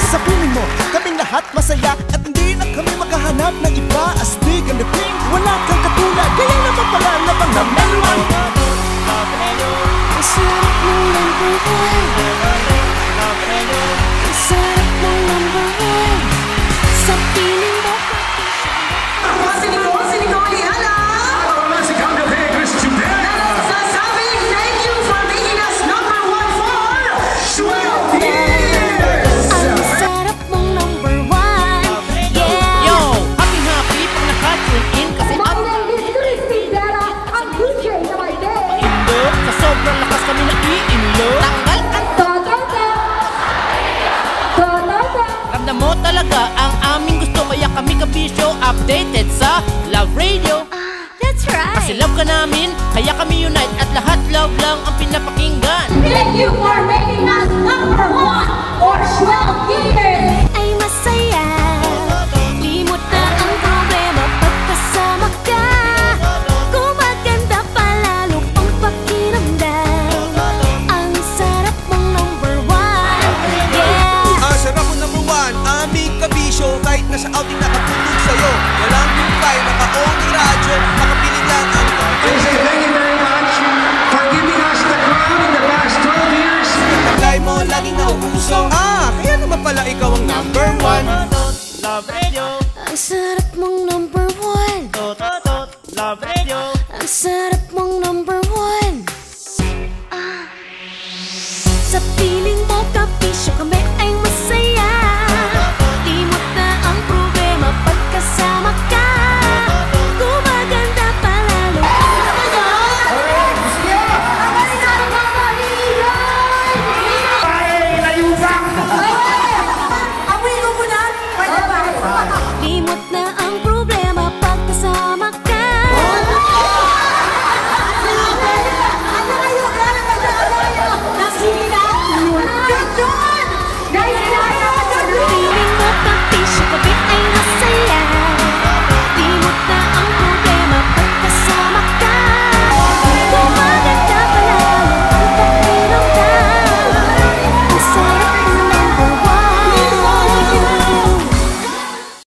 Sa piling mo, kaming lahat masaya at hindi na kami maghahanap ng iba. Astig ang dating, wala kang katulad. Kaya naman pala labang number one. Masarap ng number one. Masarap ng number one. Sa piling mo. Si Nicole, hala! Si Kanga Vegas today! Sasabing thank you for making us number one for 12 years! Ang sarap mong number one. Yeah. Yo! Happy pag naka-tune in kasi My name is Christy Vera, ang DJ na may day. indo sa sobrang lakas kami na iinlo. Tanggal ang ramdam mo talaga ang aming gusto. Kaya kami kabisyo updated sa Love Radio. That's right. Kasi love ka namin, kaya kami unite. At lahat love lang ang pinapakinggan. Thank you for making us number one for 12 years!